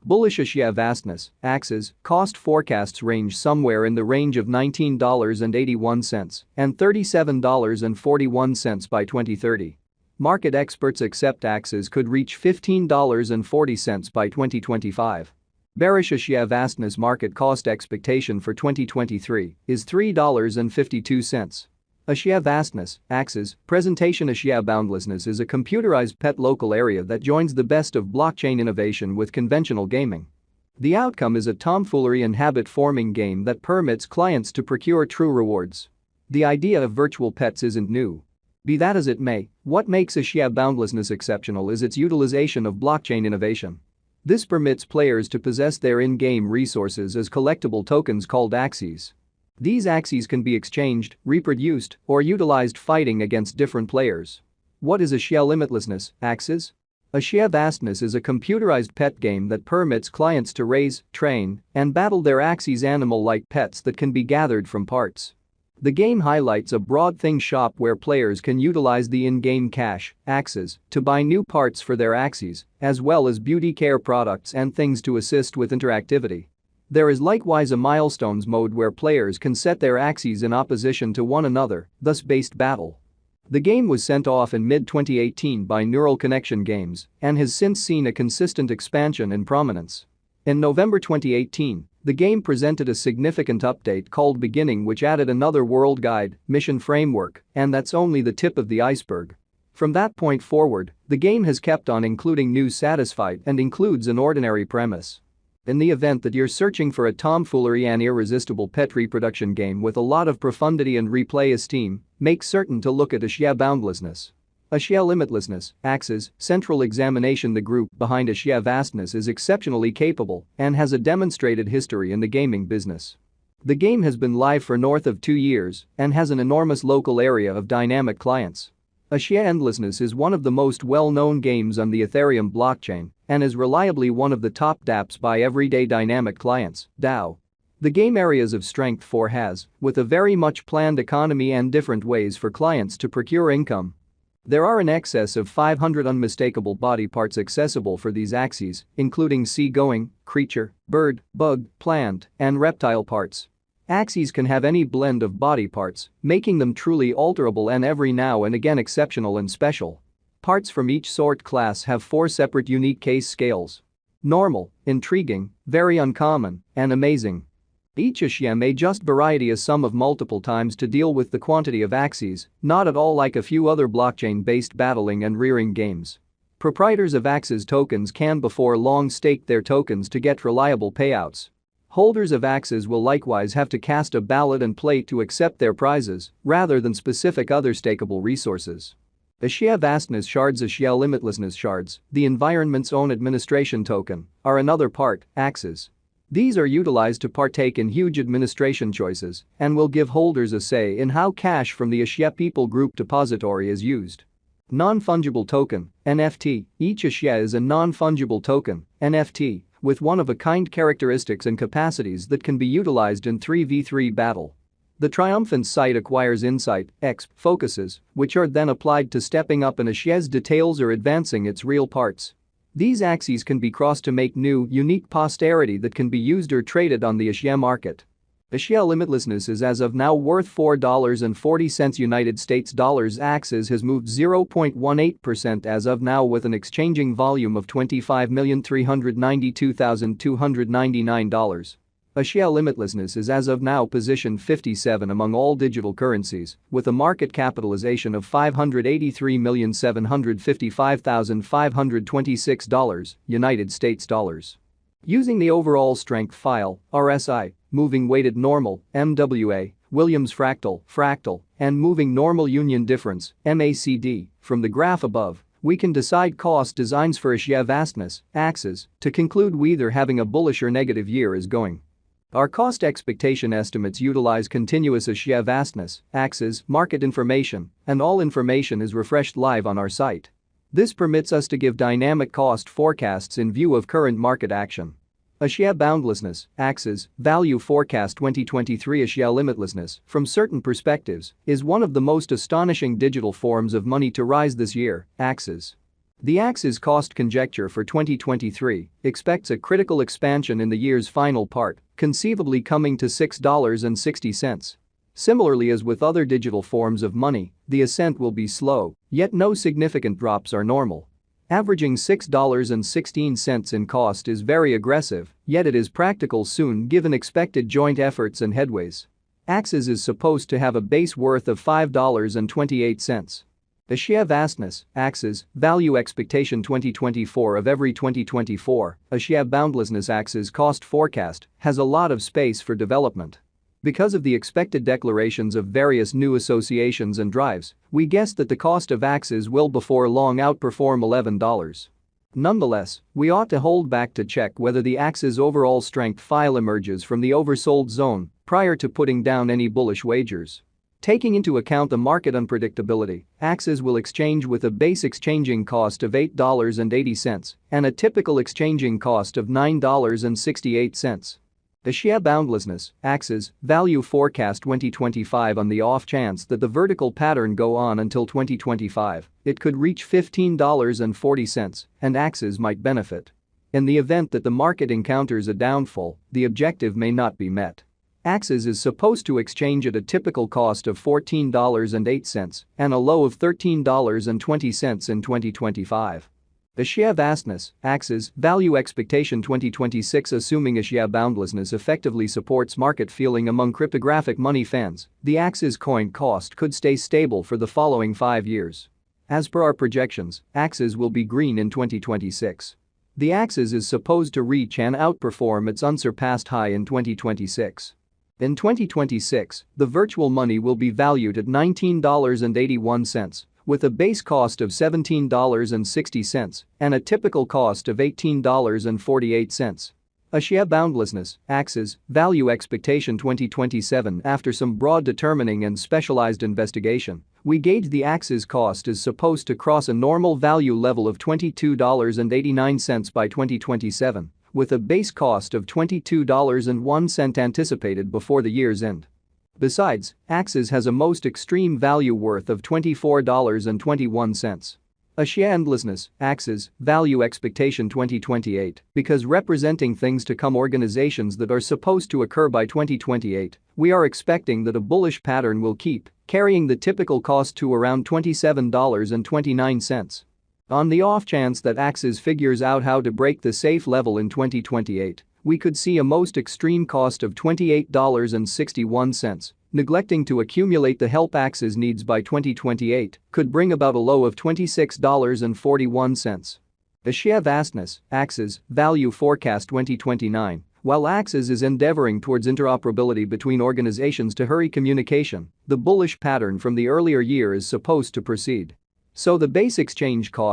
Bullish Axie vastness, Axie's cost forecasts range somewhere in the range of $19.81 and $37.41 by 2030. Market experts accept Axies could reach $15.40 by 2025. Bearish Axie vastness market cost expectation for 2023 is $3.52. Axie vastness, Axies, presentation Axie boundlessness is a computerized pet local area that joins the best of blockchain innovation with conventional gaming. The outcome is a tomfoolery and habit-forming game that permits clients to procure true rewards. The idea of virtual pets isn't new. Be that as it may, what makes Axie boundlessness exceptional is its utilization of blockchain innovation. This permits players to possess their in-game resources as collectible tokens called Axies. These Axies can be exchanged, reproduced, or utilized fighting against different players. What is Axie limitlessness, Axies? Axie vastness is a computerized pet game that permits clients to raise, train, and battle their Axies animal-like pets that can be gathered from parts. The game highlights a broad thing shop where players can utilize the in-game cash, Axies, to buy new parts for their Axies, as well as beauty care products and things to assist with interactivity. There is likewise a milestones mode where players can set their Axies in opposition to one another, thus based battle. The game was sent off in mid-2018 by Neural Connection Games and has since seen a consistent expansion in prominence. In November 2018, the game presented a significant update called Beginning, which added another world guide, mission framework, and that's only the tip of the iceberg. From that point forward, the game has kept on including new satisfied and includes an ordinary premise. In the event that you're searching for a tomfoolery and irresistible pet reproduction game with a lot of profundity and replay esteem, make certain to look at Axie boundlessness. Axie limitlessness, Axies, central examination. The group behind Axie vastness is exceptionally capable and has a demonstrated history in the gaming business. The game has been live for north of 2 years and has an enormous local area of dynamic clients. Axie endlessness is one of the most well-known games on the Ethereum blockchain and is reliably one of the top dApps by everyday dynamic clients, DAO. The game areas of strength 4 has, with a very much planned economy and different ways for clients to procure income. There are in excess of 500 unmistakable body parts accessible for these Axies, including seagoing, creature, bird, bug, plant, and reptile parts. Axies can have any blend of body parts, making them truly alterable and every now and again exceptional and special. Parts from each sort class have 4 separate unique case scales: normal, intriguing, very uncommon, and amazing. Each Axie may just variety a sum of multiple times to deal with the quantity of Axies, not at all like a few other blockchain-based battling and rearing games. Proprietors of Axies tokens can before long stake their tokens to get reliable payouts. Holders of Axies will likewise have to cast a ballot and play to accept their prizes, rather than specific other stakeable resources. Axie vastness shards, Axie limitlessness shards, the environment's own administration token, are another part, Axies. These are utilized to partake in huge administration choices and will give holders a say in how cash from the Axie People Group depository is used. Non-fungible token, NFT, each Axie is a non-fungible token, NFT, with one-of-a-kind characteristics and capacities that can be utilized in 3v3 battle. The triumphant site acquires insight, exp, focuses, which are then applied to stepping up an Axie's details or advancing its real parts. These Axies can be crossed to make new, unique posterity that can be used or traded on the Axie market. Axie limitlessness is as of now worth $4.40 United States dollars. Axies has moved 0.18% as of now with an exchanging volume of $25,392,299. Axie limitlessness is as of now position 57 among all digital currencies, with a market capitalization of $583,755,526 United States dollars. Using the overall strength file, RSI, moving weighted normal, MWA, Williams fractal, and moving normal union difference, MACD, from the graph above, we can decide cost designs for Axie vastness, Axies, to conclude whether having a bullish or negative year is going. Our cost expectation estimates utilize continuous Axie vastness, Axies, market information, and all information is refreshed live on our site. This permits us to give dynamic cost forecasts in view of current market action. Axie boundlessness, Axies, value forecast 2023. Axie limitlessness, from certain perspectives, is one of the most astonishing digital forms of money to rise this year, Axies. The Axie's cost conjecture for 2023 expects a critical expansion in the year's final part, conceivably coming to $6.60. Similarly as with other digital forms of money, the ascent will be slow, yet no significant drops are normal. Averaging $6.16 in cost is very aggressive, yet it is practical soon given expected joint efforts and headways. Axie is supposed to have a base worth of $5.28. The sheer vastness, Axie's value expectation 2024 of every 2024, a sheer boundlessness Axie's cost forecast has a lot of space for development. Because of the expected declarations of various new associations and drives, we guess that the cost of Axie will before long outperform $11. Nonetheless, we ought to hold back to check whether the Axie's overall strength file emerges from the oversold zone prior to putting down any bullish wagers. Taking into account the market unpredictability, Axie will exchange with a base exchanging cost of $8.80 and a typical exchanging cost of $9.68. The sheer boundlessness, Axie's value forecast 2025 on the off chance that the vertical pattern go on until 2025, it could reach $15.40 and Axie might benefit. In the event that the market encounters a downfall, the objective may not be met. Axie is supposed to exchange at a typical cost of $14.08 and a low of $13.20 in 2025. The sheer vastness, Axie's value expectation 2026 assuming a sheer boundlessness effectively supports market feeling among cryptographic money fans, the Axie coin cost could stay stable for the following 5 years. As per our projections, Axie will be green in 2026. The Axie is supposed to reach and outperform its unsurpassed high in 2026. In 2026, the virtual money will be valued at $19.81, with a base cost of $17.60 and a typical cost of $18.48. A sheer boundlessness, Axie value expectation 2027 after some broad determining and specialized investigation, we gauge the Axie cost is supposed to cross a normal value level of $22.89 by 2027. With a base cost of $22.01 anticipated before the year's end. Besides, Axie has a most extreme value worth of $24.21. A sheer endlessness, Axie value expectation 2028, because representing things to come organizations that are supposed to occur by 2028, we are expecting that a bullish pattern will keep carrying the typical cost to around $27.29. On the off chance that Axie figures out how to break the safe level in 2028, we could see a most extreme cost of $28.61, neglecting to accumulate the help Axie needs by 2028 could bring about a low of $26.41. The sheer vastness, Axie value forecast 2029, while Axie is endeavoring towards interoperability between organizations to hurry communication, the bullish pattern from the earlier year is supposed to proceed. So the base exchange cost